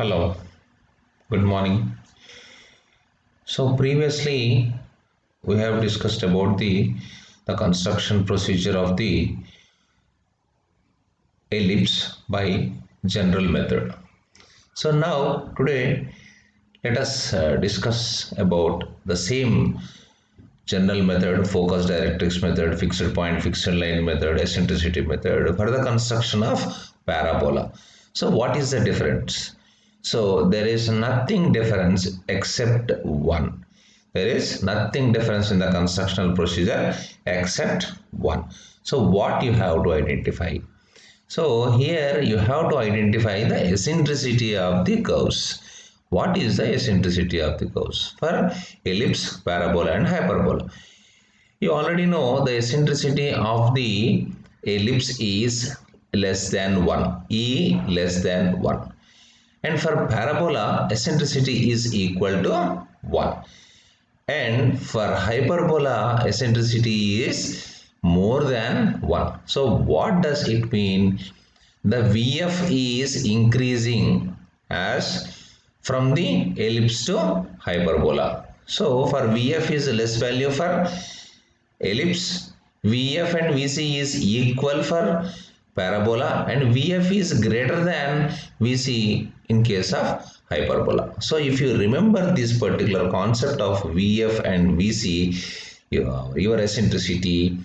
Hello, good morning. So previously we have discussed about the construction procedure of the ellipse by general method. So now today let us discuss about the same general method, focus directrix method, fixed point, fixed line method, eccentricity method for the construction of parabola. So what is the difference? So there is nothing difference except one. There is nothing difference in the constructional procedure except one. So what you have to identify? So here you have to identify the eccentricity of the curves. What is the eccentricity of the curves for ellipse, parabola and hyperbola? You already know the eccentricity of the ellipse is less than 1, E less than 1. And for parabola, eccentricity is equal to 1. And for hyperbola, eccentricity is more than 1. So what does it mean? The VF is increasing as from the ellipse to hyperbola. So for VF is less value for ellipse, VF and VC is equal for parabola, and VF is greater than VC in case of hyperbola. So if you remember this particular concept of VF and VC, your eccentricity,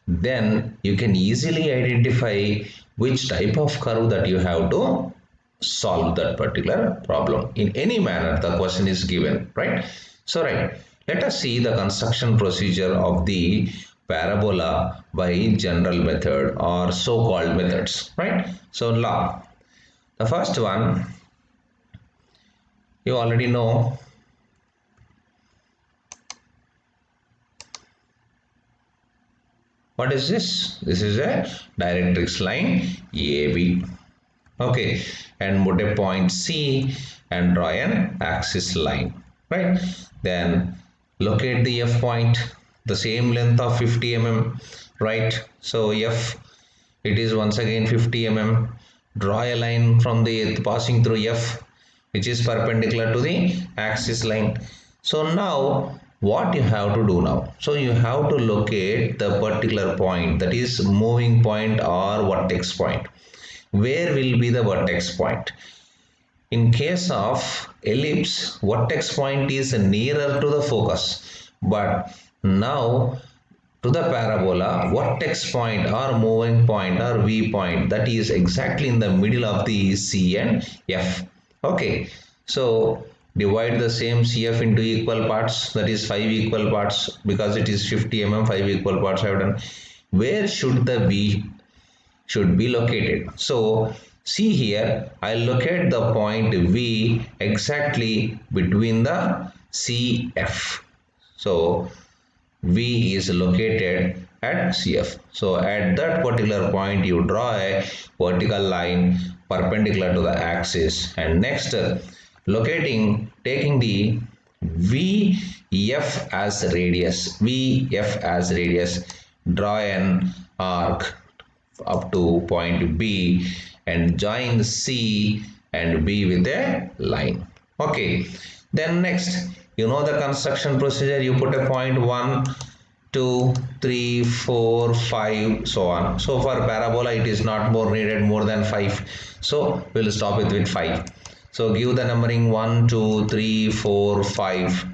then you can easily identify which type of curve that you have to solve that particular problem in any manner the question is given, right? So right, let us see the construction procedure of the parabola by general method or so-called methods, right? So law, the first one you already know. What is this? This is a directrix line AB. Okay, and put a point C and draw an axis line, right? Then locate the F point, the same length of 50 mm, right? So F, it is once again 50 mm. Draw a line from the passing through F, which is perpendicular to the axis line. So now what you have to do now? So you have to locate the particular point, that is moving point or vertex point. Where will be the vertex point? In case of ellipse, vertex point is nearer to the focus, but now to the parabola, vertex point or moving point or V point, that is exactly in the middle of the C and F. Okay, so divide the same CF into equal parts, that is 5 equal parts, because it is 50 mm, 5 equal parts I have done. Where should the V should be located? So see here, I locate the point V exactly between the CF. So V is located at CF. So at that particular point you draw a vertical line perpendicular to the axis, and next taking the VF as radius, draw an arc up to point B and join C and B with a line. Okay, then next, you know the construction procedure, you put a point 1, 2, 3, 4, 5, so on. So for parabola it is not more needed more than 5, so we'll stop it with 5. So give the numbering 1, 2, 3, 4, 5.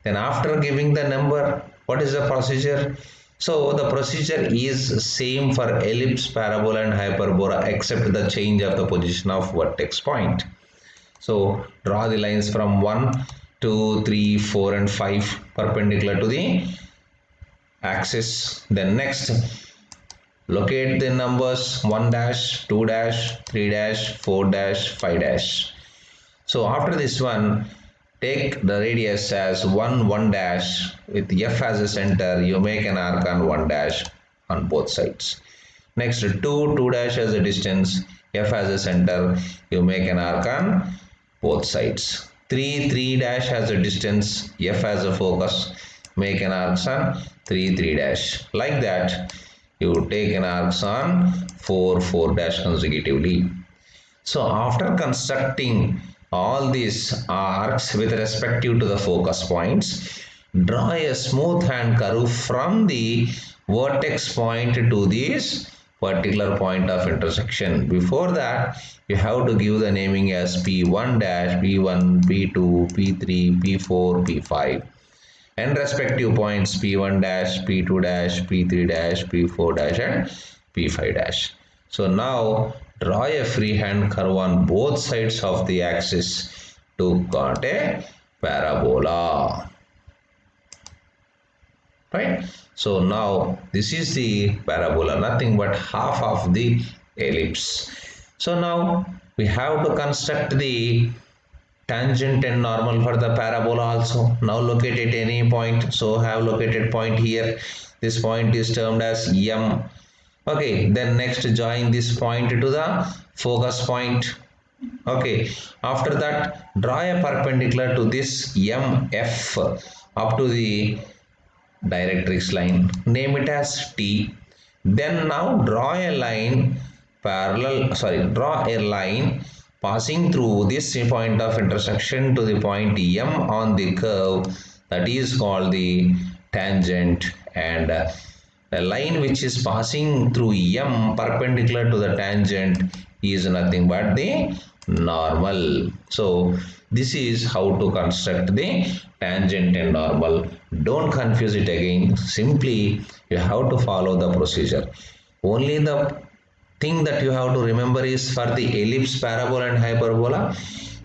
Then after giving the number, what is the procedure? So the procedure is same for ellipse, parabola and hyperbola except the change of the position of vertex point. So draw the lines from 1, 2, 3, 4 and 5 perpendicular to the axis. Then next, locate the numbers 1 dash, 2 dash, 3 dash, 4 dash, 5 dash. So after this one, take the radius as 1, 1 dash with F as a center. You make an arc on 1 dash on both sides. Next 2, 2 dash as a distance, F as a center. You make an arc on both sides. 3, 3 dash as a distance, F as a focus. Make an arc on 3, 3 dash. Like that, you take an arc on 4, 4 dash consecutively. So after constructing all these arcs with respective to the focus points, draw a smooth hand curve from the vertex point to this particular point of intersection. Before that, you have to give the naming as P1 dash, P1, P2, P3, P4, P5 and respective points P1 dash, P2 dash, P3 dash, P4 dash and P5 dash. So now draw a freehand curve on both sides of the axis to got a parabola. Right? So now this is the parabola, nothing but half of the ellipse. So now we have to construct the tangent and normal for the parabola also. Now locate at any point. So have located point here. This point is termed as M. Okay, then next join this point to the focus point. Okay, after that draw a perpendicular to this MF up to the directrix line. Name it as T. Then now draw a line draw a line passing through this point of intersection to the point M on the curve, that is called the tangent, and a line which is passing through M perpendicular to the tangent is nothing but the normal. So this is how to construct the tangent and normal. Don't confuse it again. Simply you have to follow the procedure. Only the thing that you have to remember is for the ellipse, parabola and hyperbola,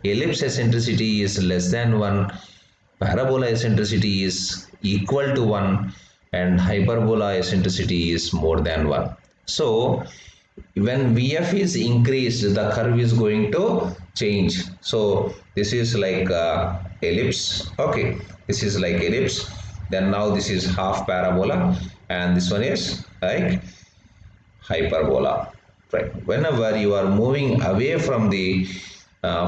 ellipse eccentricity is less than 1, parabola eccentricity is equal to 1 and hyperbola eccentricity is more than 1. So when VF is increased, the curve is going to change. So this is like ellipse. Okay, this is like ellipse. Then now this is half parabola and this one is like hyperbola. Right. Whenever you are moving away from the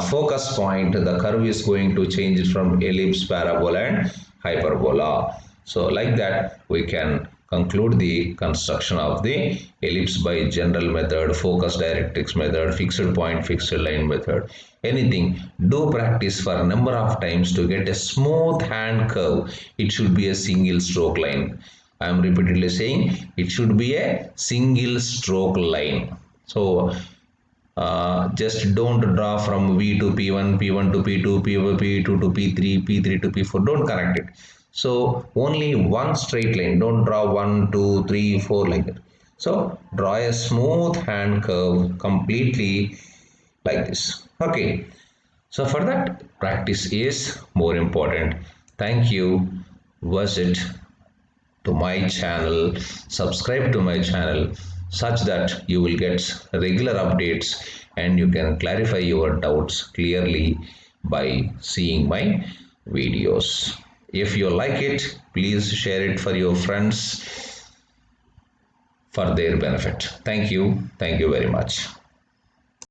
focus point, the curve is going to change from ellipse, parabola and hyperbola. So like that we can conclude the construction of the ellipse by general method, focus directrix method, fixed point, fixed line method. Anything, do practice for a number of times to get a smooth hand curve. It should be a single stroke line. I am repeatedly saying it should be a single stroke line. So just don't draw from V to P1, P1 to P2, P2 to P3, P3 to P4. Don't connect it. So only one straight line. Don't draw 1, 2, 3, 4 like that. So draw a smooth hand curve completely like this. Okay. So for that, practice is more important. Thank you. Visit to my channel, subscribe to my channel such that you will get regular updates and you can clarify your doubts clearly by seeing my videos. If you like it, please share it for your friends for their benefit. Thank you. Thank you very much.